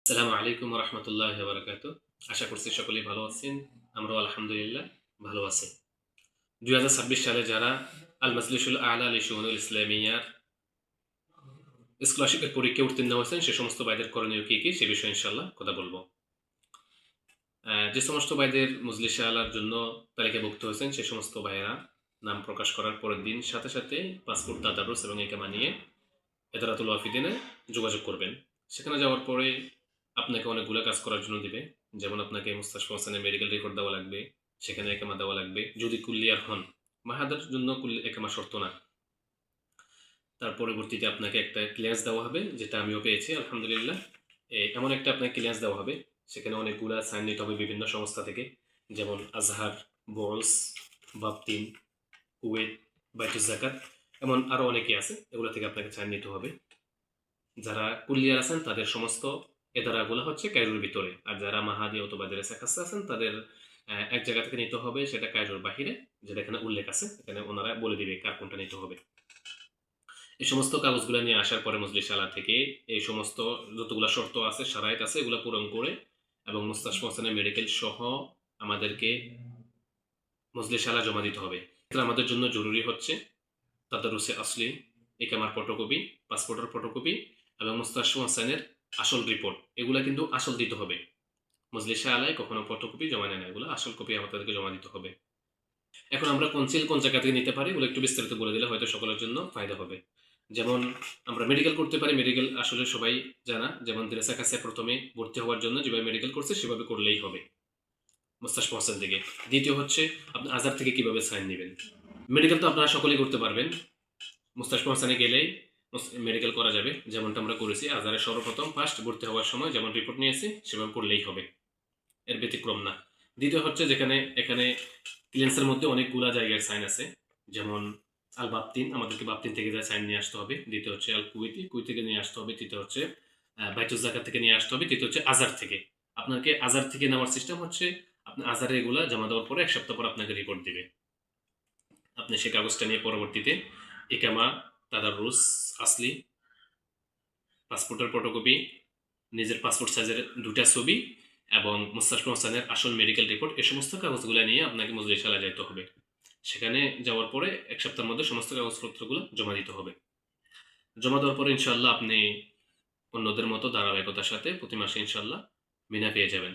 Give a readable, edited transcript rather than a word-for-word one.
আসসালামু আলাইকুম রহমতুল্লাহ বারকাত। আশা করছি সকলেই ভালো আছেন। আমরাও আলহামদুলিল্লাহ ভালো আছি। 2026 সালে যারা আল মাজলিসুল আলা লিশুউনুল ইসলামিয়ার স্কলারশিপের পরীক্ষায় উত্তীর্ণ হয়েছেন সে সমস্ত ভাইদের করণীয় কি কি সে বিষয়ে ইনশাল্লাহ কথা বলবো। যে সমস্ত ভাইদের মজলিসে আলার জন্য তালিকাভুক্ত হয়েছেন সে সমস্ত ভাইয়েরা নাম প্রকাশ করার পরের দিন সাথে সাথে পাসপোর্ট তাদারুস এবং ইকামা নিয়ে এদারাতুল ওয়াফিদিনে যোগাযোগ করবেন। সেখানে যাওয়ার পরে আপনাকে অনেকগুলো কাজ করার জন্য দিবে। যেমন আপনাকে মুস্তাশফা হোসেনের মেডিকেল রেকর্ড দেওয়া লাগবে, সেখানে একামা দেওয়া লাগবে যদি কুল্লিয়ার হন। মাহাদার জন্য একামা শর্ত না। তার পরবর্তীতে আপনাকে একটা ক্লিয়ারেন্স দেওয়া হবে, যেটা আমিও পেয়েছি আলহামদুলিল্লাহ। এমন একটা আপনাকে ক্লিয়ারেন্স দেওয়া হবে, সেখানে অনেকগুলা সাইন নিতে হবে বিভিন্ন সংস্থা থেকে, যেমন আজহার, বোলস, বাপতিন, কুয়েত, বাইতুল জাকাত, এমন আরও অনেকে আছে। এগুলো থেকে আপনাকে সাইন নিতে হবে। যারা কুলিয়ার আছেন তাদের সমস্ত এদারাগুলো হচ্ছে কায়রোর ভিতরে, আর যারা মাহাদি অথবা দেরেসা কাছে আছেন তাদের এক জায়গা থেকে নিতে হবে, সেটা কায়রোর বাহিরে, যেটা এখানে উল্লেখ আছে। এখানে ওনারা বলে দিবে কার কোনটা নিতে হবে। এই সমস্ত কাগজগুলো নিয়ে আসার পরে মজলিস আলা থেকে এই সমস্ত যতগুলো শর্ত আছে, শারাইত আছে, এগুলো পূরণ করে এবং মুস্তাশফা হোসেনের মেডিকেল সহ আমাদেরকে মজলিস আলা জমা দিতে হবে। আমাদের জন্য জরুরি হচ্ছে তাদারুসে আসলি, ইকামার ফটোকপি, পাসপোর্টের ফটোকপি এবং মুস্তাশফা হোসেনের আসল রিপোর্ট। এগুলা কিন্তু আসল দিতে হবে। মজলিসে আলায় কখনো ফটোকপি জমা নেয় না, এগুলো আসল কপি আমাদেরকে জমা দিতে হবে। এখন আমরা কনসিল কোন জায়গা থেকে নিতে পারি, এগুলো একটু বিস্তারিত বলে দিলে হয়তো সকলের জন্য ফায়দা হবে। যেমন আমরা মেডিকেল করতে পারি, মেডিকেল আসলে সবাই জানা। যেমন দিরাসা কাছে প্রথমে ভর্তি হওয়ার জন্য যেভাবে মেডিকেল করছে সেভাবে করলেই হবে মুস্তাশফা হোসেন থেকে। দ্বিতীয় হচ্ছে আপনি আজহার থেকে কিভাবে সাইন নেবেন। মেডিকেল তো আপনারা সকলেই করতে পারবেন। মুস্তাশফা হোসেনে গেলেই মেডিকেল করা যাবে, যেমনটা আমরা করেছি। আজহারে সর্বপ্রথম ফার্স্ট ভর্তি হওয়ার সময় যেমন রিপোর্ট নিয়েছি সেভাবে করলেই হবে, এর ব্যতিক্রম না। দ্বিতীয় হচ্ছে যেখানে এখানে ক্লিয়ারেন্সের মধ্যে অনেকগুলা জায়গার সাইন আছে, যেমন আল বাপতিন, আমাদেরকে বাপতিন থেকে যা সাইন নিয়ে আসতে হবে। দ্বিতীয় হচ্ছে আল কুয়েতি, কুয়েত থেকে নিয়ে আসতে হবে। তৃতীয় হচ্ছে বাইতুল জাকাত থেকে নিয়ে আসতে হবে। তৃতীয় হচ্ছে আজহার থেকে। আপনাকে আজহার থেকে নেওয়ার সিস্টেম হচ্ছে আপনি আজহারে এগুলা জমা দেওয়ার পরে 1 সপ্তাহ পর আপনাকে রিপোর্ট দিবে। আপনি সেই কাগজটা নিয়ে পরবর্তীতে ইকামা, তাদারুস আসলি, পাসপোর্টের ফটোকপি, নিজের পাসপোর্ট সাইজের 2টা ছবি এবং মুস্তাশফা হোসেনের আসল মেডিকেল রিপোর্ট, এই সমস্ত কাগজগুলো নিয়ে আপনাকে মজলিশালা যেতে হবে। সেখানে যাওয়ার পরে 1 সপ্তাহের মধ্যে সমস্ত কাগজপত্রগুলো জমা দিতে হবে। জমা দেওয়ার পরে ইনশাল্লাহ আপনি অন্যদের মতো ধারাবাহিকতার সাথে প্রতি মাসে ইনশাল্লাহ মিনা পেয়ে যাবেন।